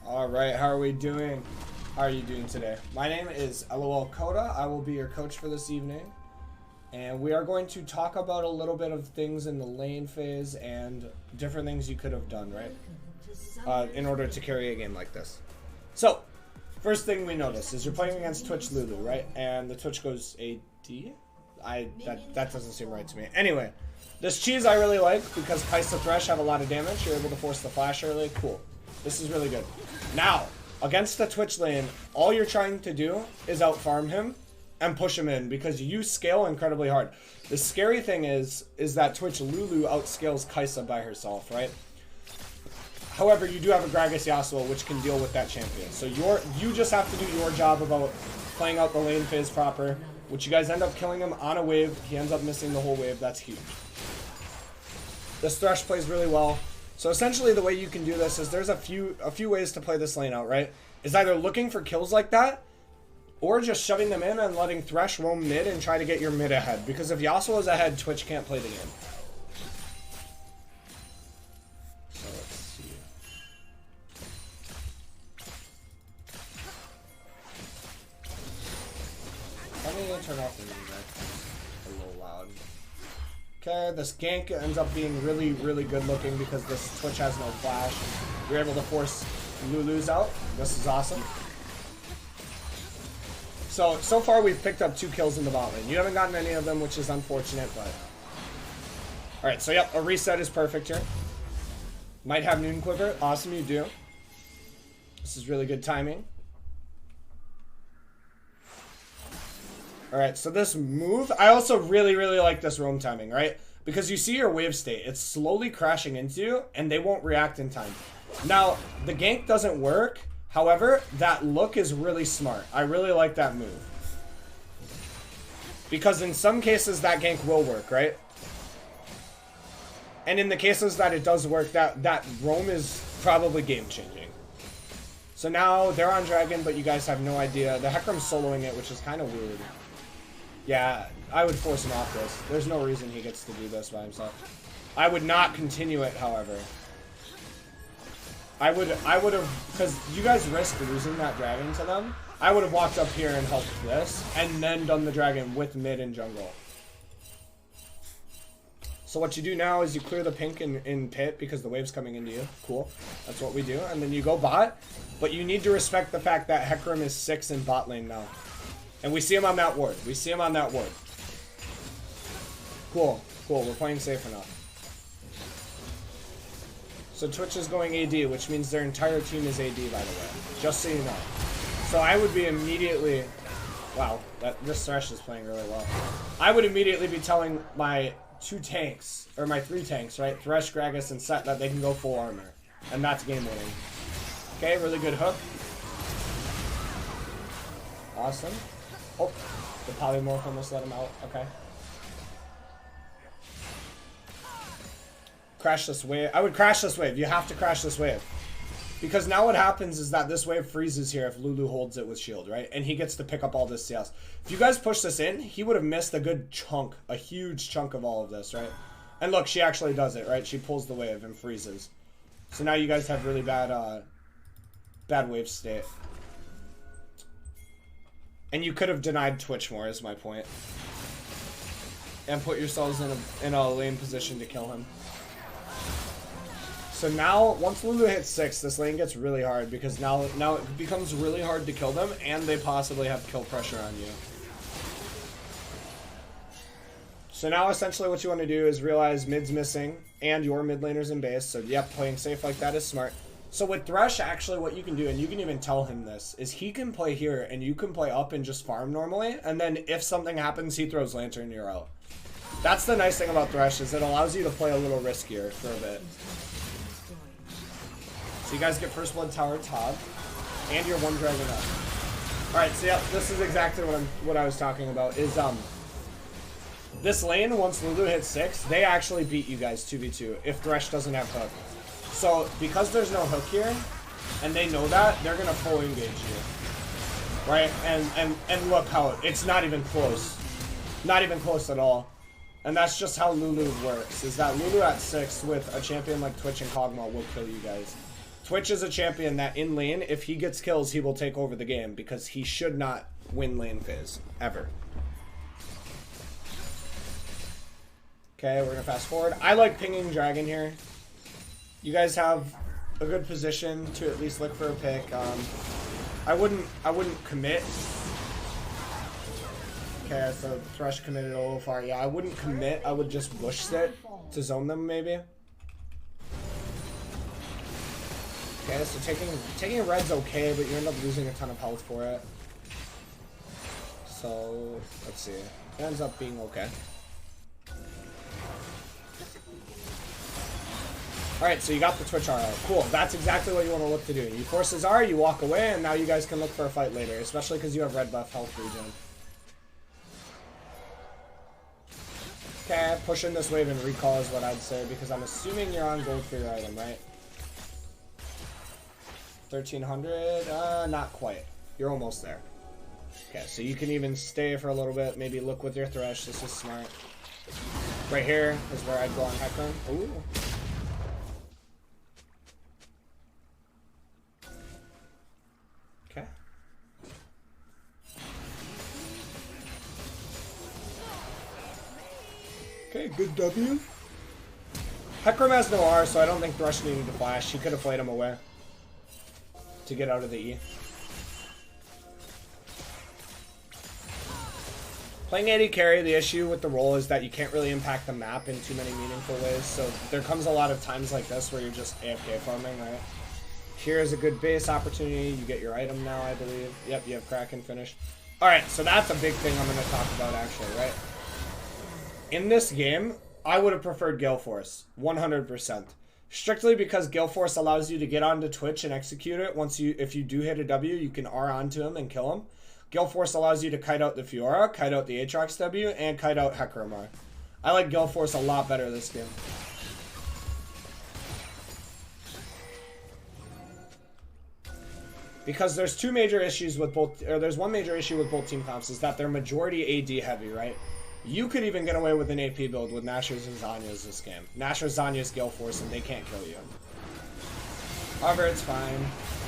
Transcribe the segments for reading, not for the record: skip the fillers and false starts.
Alright, how are we doing? How are you doing today? My name is LOL Coda. I will be your coach for this evening. And we are going to talk about a little bit of things in the lane phase and different things you could have done, right? In order to carry a game like this. So, first thing we notice is you're playing against Twitch Lulu, right? And the Twitch goes AD? That doesn't seem right to me. Anyway, this cheese I really like because Kaisa Thresh have a lot of damage. You're able to force the flash early. Cool. This is really good. Now, against the Twitch lane, all you're trying to do is out-farm him and push him in because you scale incredibly hard. The scary thing is that Twitch Lulu outscales Kaisa by herself, right? However, you do have a Gragas Yasuo which can deal with that champion. So you just have to do your job about playing out the lane phase proper, which you guys end up killing him on a wave. He ends up missing the whole wave. That's huge. This Thresh plays really well. So essentially the way you can do this is there's a few ways to play this lane out, right? Is either looking for kills like that, or just shoving them in and letting Thresh roam mid and try to get your mid ahead. Because if Yasuo is ahead, Twitch can't play the game. So let's see. Let me turn off the music. A little loud. Okay, this gank ends up being really, really good looking because this Twitch has no flash. You're able to force Lulu's out. This is awesome. So far we've picked up 2 kills in the bot lane. You haven't gotten any of them, which is unfortunate, but... Alright, so yep, a reset is perfect here. Might have Noon Quiver. Awesome, you do. This is really good timing. Alright, so this move, I also really, really like this roam timing, right? Because you see your wave state, it's slowly crashing into you, and they won't react in time. Now, the gank doesn't work, however, that look is really smart. I really like that move. Because in some cases, that gank will work, right? And in the cases that it does work, that roam is probably game-changing. So now, they're on Dragon, but you guys have no idea. The Hecarim's soloing it, which is kind of weird. Yeah, I would force him off this. There's no reason he gets to do this by himself. I would not continue it, however. I would have, because you guys risk losing that dragon to them. I would have walked up here and helped this, and then done the dragon with mid and jungle. So what you do now is you clear the pink in pit because the wave's coming into you. Cool. That's what we do. And then you go bot, but you need to respect the fact that Hecarim is 6 in bot lane now. And we see him on that ward. We see him on that ward. Cool. Cool. We're playing safe enough. So Twitch is going AD, which means their entire team is AD, by the way. Just so you know. So I would be immediately... Wow. This Thresh is playing really well. I would immediately be telling my 2 tanks, or my 3 tanks, right? Thresh, Gragas, and Set, that they can go full armor. And that's game winning. Okay, really good hook. Awesome. Oh, the polymorph almost let him out. Okay. Crash this wave. I would crash this wave. You have to crash this wave. Because now what happens is that this wave freezes here if Lulu holds it with shield, right? And he gets to pick up all this CS. If you guys push this in, he would have missed a good chunk, a huge chunk of all of this, right? And look, she actually does it, right? She pulls the wave and freezes. So now you guys have really bad, bad wave state. And you could have denied Twitch more, is my point. And put yourselves in a lane position to kill him. So now, once Lulu hits 6, this lane gets really hard because now it becomes really hard to kill them, and they possibly have kill pressure on you. So now, essentially, what you want to do is realize mid's missing, and your mid laner's in base. So, yep, playing safe like that is smart. So with Thresh, actually, what you can do, and you can even tell him this, is he can play here, and you can play up and just farm normally, and then if something happens, he throws Lantern, you're out. That's the nice thing about Thresh, is it allows you to play a little riskier for a bit. So you guys get first blood tower top, and you're 1 dragon up. Alright, so yeah, this is exactly what I was talking about, is this lane, once Lulu hits 6, they actually beat you guys 2v2 if Thresh doesn't have hook. So, because there's no hook here, and they know that, they're gonna full engage you. Right? And look how it's not even close. Not even close at all. And that's just how Lulu works, is that Lulu at 6 with a champion like Twitch and Kog'Maw will kill you guys. Twitch is a champion that in lane, if he gets kills, he will take over the game because he should not win lane phase, ever. Okay, we're gonna fast forward. I like pinging Dragon here. You guys have a good position to at least look for a pick. I wouldn't commit. Okay, so Thresh committed a little far. Yeah, I wouldn't commit. I would just bush sit to zone them maybe. Okay, so taking red's okay, but you end up losing a ton of health for it. So let's see. It ends up being okay. Alright, so you got the Twitch RL. Cool. That's exactly what you want to look to do. You force his R, you walk away, and now you guys can look for a fight later, especially because you have red buff health regen. Okay, pushing this wave and recall is what I'd say, because I'm assuming you're on gold for your item, right? 1300? Not quite. You're almost there. Okay, so you can even stay for a little bit, maybe look with your Thresh. This is smart. Right here is where I'd go on Hecarim. Ooh. Okay. Okay, good W. Hecarim has no R, so I don't think Thresh needed to flash. He could have played him away to get out of the E. Playing AD carry, the issue with the role is that you can't really impact the map in too many meaningful ways, so there comes a lot of times like this where you're just AFK farming, right? Here's a good base opportunity. You get your item now, I believe. Yep, you have Kraken finished. Alright, so that's a big thing I'm going to talk about actually, right? In this game, I would have preferred Gale Force, 100%. Strictly because Gale Force allows you to get onto Twitch and execute it. If you do hit a W, you can R onto him and kill him. Gale Force allows you to kite out the Fiora, kite out the Aatrox W, and kite out Hecarim R. I like Gale Force a lot better this game. Because there's two major issues with both, or there's one major issue with both team comps, is that they're majority AD heavy, right? You could even get away with an AP build with Nashor's and Zanya's this game. Nashor's, Zanya's, Gale Force, and they can't kill you. However, it's fine.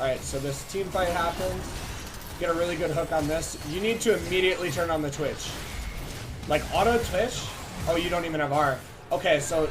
Alright, so this team fight happens. Get a really good hook on this. You need to immediately turn on the Twitch. Like, auto Twitch? Oh, you don't even have R. Okay, so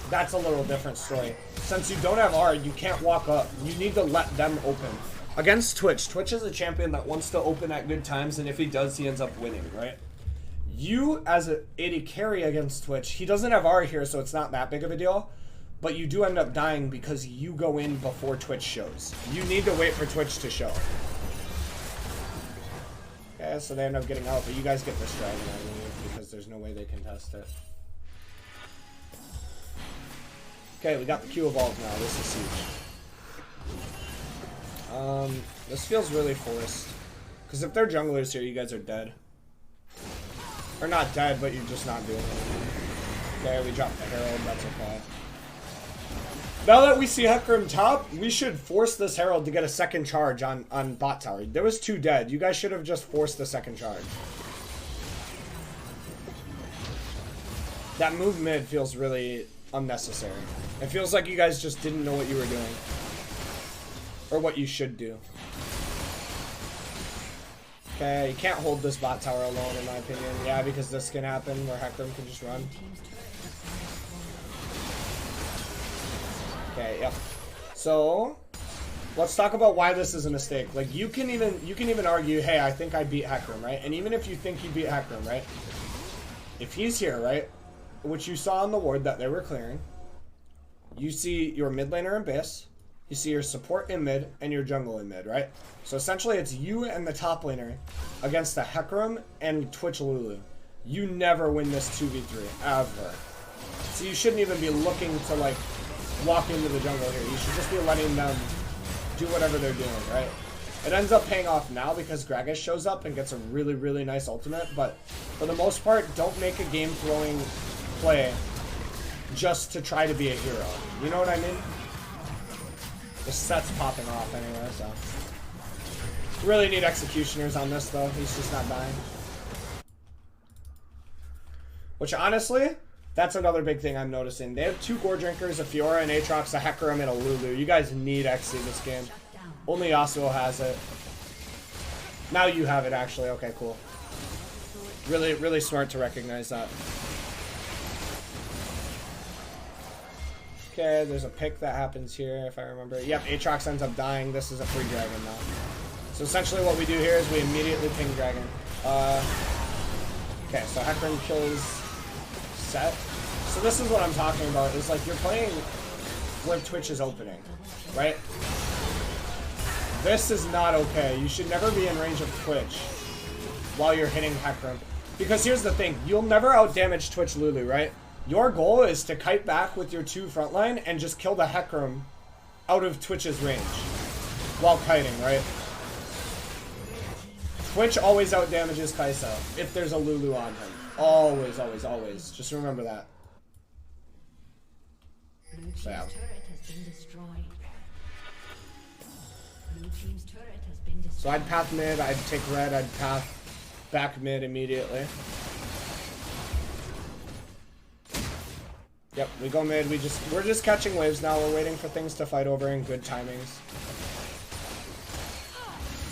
that's a little different story. Since you don't have R, you can't walk up. You need to let them open. Against Twitch, Twitch is a champion that wants to open at good times, and if he does, he ends up winning, right? You, as an AD carry against Twitch, he doesn't have R here, so it's not that big of a deal. But you do end up dying because you go in before Twitch shows. You need to wait for Twitch to show. Okay, so they end up getting out, but you guys get this dragon, I believe, because there's no way they can test it. Okay, we got the Q evolved now. This is huge. This feels really forced. Because if they're junglers here, you guys are dead. Or not dead, but you're just not doing anything. Okay, we dropped the Herald, that's okay. Now that we see Hecarim top, we should force this Herald to get a second charge on bot tower. There was 2 dead. You guys should have just forced the second charge. That move mid feels really unnecessary. It feels like you guys just didn't know what you were doing. Or what you should do. Okay, you can't hold this bot tower alone in my opinion. Yeah, because this can happen where Hecarim can just run. Okay, yep. So, let's talk about why this is a mistake. Like, you can even argue, hey, I think I beat Hecarim, right? And even if you think you beat Hecarim, right? If he's here, right? Which you saw on the ward that they were clearing. You see your mid laner in base. You see your support in mid and your jungle in mid, right? So essentially it's you and the top laner against the Hecarim and Twitch Lulu. You never win this 2v3, ever. So you shouldn't even be looking to, like, walk into the jungle here. You should just be letting them do whatever they're doing, right? It ends up paying off now because Gragas shows up and gets a really, really nice ultimate, but for the most part, don't make a game-throwing play just to try to be a hero. You know what I mean? The set's popping off anyway, so. Really need executioners on this, though. He's just not dying. Which, honestly, That's another big thing I'm noticing. They have 2 Gore Drinkers, a Fiora, an Aatrox, a Hecarim, and a Lulu. You guys need XC this game. Only Yasuo has it. Now you have it, actually. Okay, cool. Really, really smart to recognize that. Okay, there's a pick that happens here, if I remember. Yep, Aatrox ends up dying. This is a free dragon now. So essentially what we do here is we immediately ping dragon. Okay, so Hecarim kills Set. So this is what I'm talking about. Is like you're playing where Twitch is opening, right? This is not okay. You should never be in range of Twitch while you're hitting Hecarim. Because here's the thing. You'll never outdamage Twitch Lulu, right? Your goal is to kite back with your 2 frontline and just kill the Hecarim out of Twitch's range while kiting, right? Twitch always outdamages Kai'Sa if there's a Lulu on him. Always, always, always. Just remember that. So, yeah. So I'd path mid, I'd take red, I'd path back mid immediately. Yep, we go mid, we're just catching waves now, we're waiting for things to fight over in good timings.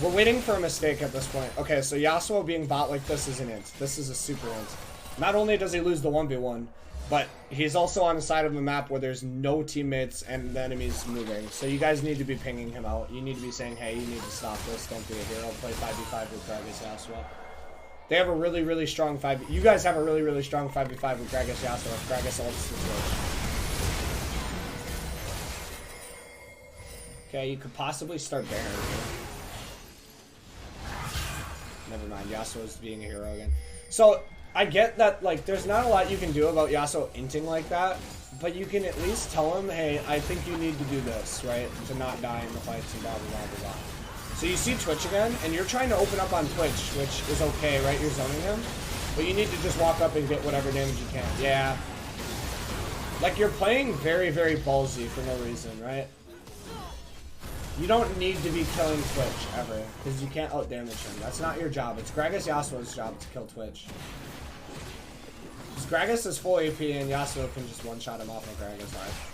We're waiting for a mistake at this point. Okay, so Yasuo being bot like this is an int. This is a super int. Not only does he lose the 1v1, but he's also on a side of the map where there's no teammates and the enemy's moving. So you guys need to be pinging him out. You need to be saying, hey, you need to stop this, don't be a hero, play 5v5 with Gragas Yasuo. They have a really, really strong 5v... You guys have a really, really strong 5v5 with Gragas Yasuo if Gragas ults the Twitch. Okay, you could possibly start Baron here. Never mind, Yasuo's being a hero again. So, I get that, like, there's not a lot you can do about Yasuo inting like that, but you can at least tell him, hey, I think you need to do this, right? To not die in the fights and blah, blah, blah, blah, blah. So you see Twitch again, and you're trying to open up on Twitch, which is okay, right? You're zoning him. But you need to just walk up and get whatever damage you can. Yeah. Like, you're playing very, very ballsy for no reason, right? You don't need to be killing Twitch, ever. Because you can't outdamage him. That's not your job. It's Gragas Yasuo's job to kill Twitch. Because Gragas is full AP, and Yasuo can just one-shot him off of Gragas life.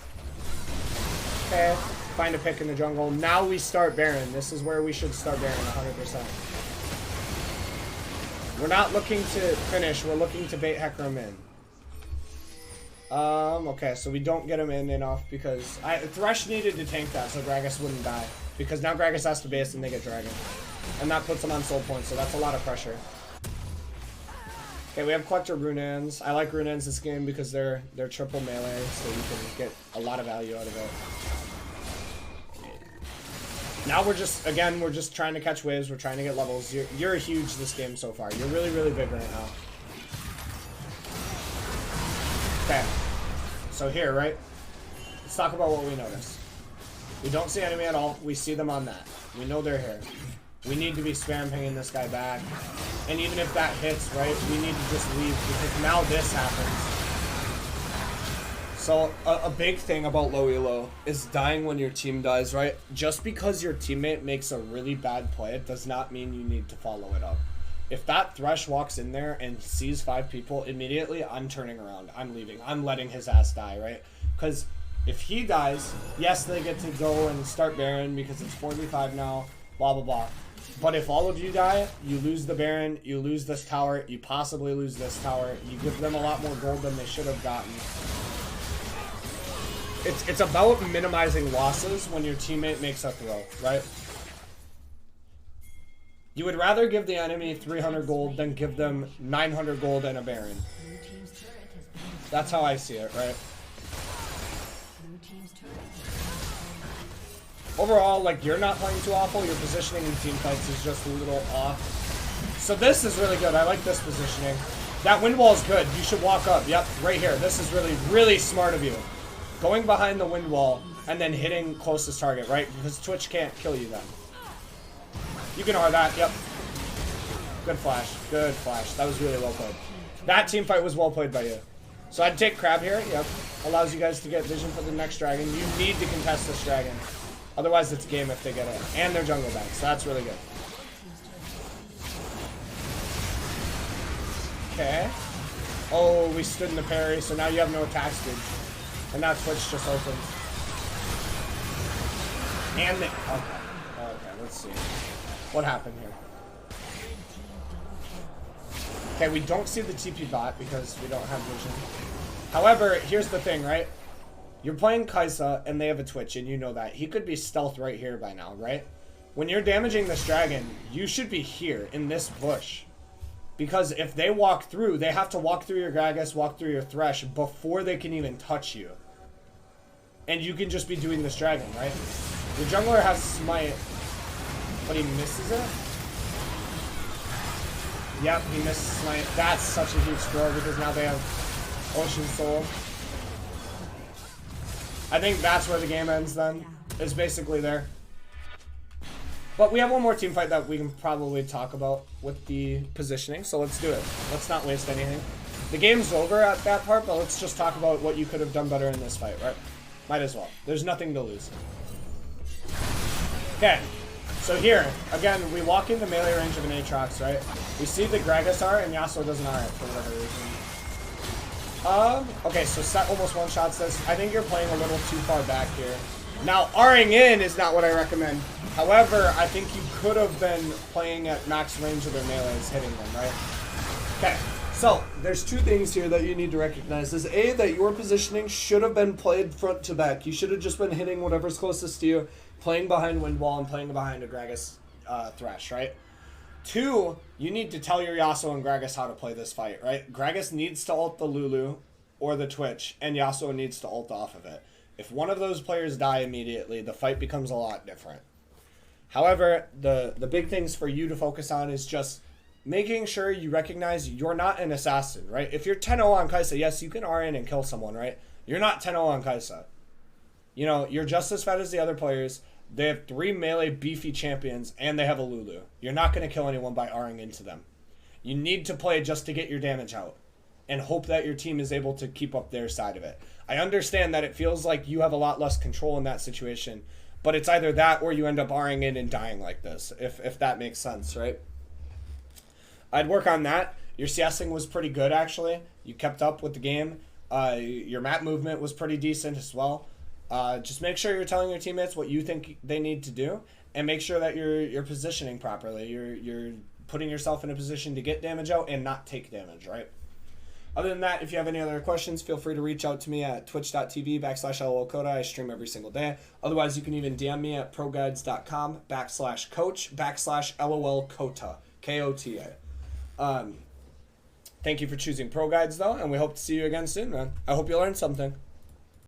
Okay. Find a pick in the jungle. Now we start Baron. This is where we should start Baron 100%. We're not looking to finish. We're looking to bait Hecarim in. Okay, so we don't get him in enough because Thresh needed to tank that so Gragas wouldn't die. Because now Gragas has to base and they get Dragon. And that puts him on soul points, so that's a lot of pressure. Okay, we have Collector Runans. I like Runans this game because they're triple melee, so you can get a lot of value out of it. Now we're just trying to catch waves, we're trying to get levels. You're huge this game so far. You're really, really big right now. Okay. So here, right? Let's talk about what we notice. We don't see enemy at all. We see them on that. We know they're here. We need to be spam pinging this guy back. And even if that hits, right, we need to just leave because now this happens. So, a big thing about low elo is dying when your team dies, right? Just because your teammate makes a really bad play, it does not mean you need to follow it up. If that Thresh walks in there and sees 5 people, immediately I'm turning around. I'm leaving. I'm letting his ass die, right? Because if he dies, yes, they get to go and start Baron because it's 4v5 now, blah, blah, blah. But if all of you die, you lose the Baron, you lose this tower, you possibly lose this tower, you give them a lot more gold than they should have gotten. It's about minimizing losses when your teammate makes a throw, right? You would rather give the enemy 300 gold than give them 900 gold and a Baron. That's how I see it, right? Overall, like, you're not playing too awful. Your positioning in team fights is just a little off. So this is really good. I like this positioning. That wind wall is good. You should walk up. Yep, right here. This is really, really smart of you. Going behind the wind wall and then hitting closest target, right? Because Twitch can't kill you then. You can R that. Yep. Good flash. Good flash. That was really well played. That team fight was well played by you. So I'd take Crab here. Yep. Allows you guys to get vision for the next dragon. You need to contest this dragon. Otherwise, it's game if they get it. And their jungle back. So that's really good. Okay. Oh, we stood in the parry, so now you have no attack speed. And now Twitch just opens. And okay, let's see. What happened here? Okay, we don't see the TP bot because we don't have vision. However, here's the thing, right? You're playing Kaisa and they have a Twitch and you know that. He could be stealth right here by now, right? When you're damaging this dragon, you should be here in this bush. Because if they walk through, they have to walk through your Gragas, walk through your Thresh before they can even touch you. And you can just be doing this dragon, right? Your jungler has smite, but he misses it. Yep, he missed smite. That's such a huge throw because now they have Ocean Soul. I think that's where the game ends then. It's basically there. But we have one more team fight that we can probably talk about with the positioning, so let's do it. Let's not waste anything. The game's over at that part, but let's just talk about what you could have done better in this fight, right? Might as well. There's nothing to lose. Okay, so here, again, we walk into melee range of an Aatrox, right? We see the Gragas R, and Yasuo doesn't R it for whatever reason. Okay, so Set almost one-shots this. I think you're playing a little too far back here. Now, R-ing in is not what I recommend. However, I think you could have been playing at max range of their melees, hitting them, right? Okay, so there's two things here that you need to recognize. Is A, that your positioning should have been played front to back. You should have just been hitting whatever's closest to you, playing behind Wind Wall and playing behind a Gragas Thresh, right? Two, you need to tell your Yasuo and Gragas how to play this fight, right? Gragas needs to ult the Lulu or the Twitch, and Yasuo needs to ult off of it. If one of those players die immediately, the fight becomes a lot different. However, the big things for you to focus on is just making sure you recognize you're not an assassin, right? If you're 10-0 on Kaisa, yes, you can R in and kill someone, right? You're not 10-0 on Kaisa. You know, you're just as fed as the other players. They have 3 melee beefy champions, and they have a Lulu. You're not going to kill anyone by R-ing into them. You need to play just to get your damage out and hope that your team is able to keep up their side of it. I understand that it feels like you have a lot less control in that situation, but it's either that or you end up R-ing in and dying like this, if that makes sense, right? I'd work on that. Your CSing was pretty good, actually. You kept up with the game. Your map movement was pretty decent as well. Just make sure you're telling your teammates what you think they need to do, and make sure that you're positioning properly. You're putting yourself in a position to get damage out and not take damage, right? Other than that, if you have any other questions, feel free to reach out to me at twitch.tv/LOLCoda. I stream every single day. Otherwise, you can even DM me at ProGuides.com/coach/LOLCota. K-O-T-A. Thank you for choosing ProGuides, though, and we hope to see you again soon, man. I hope you learned something.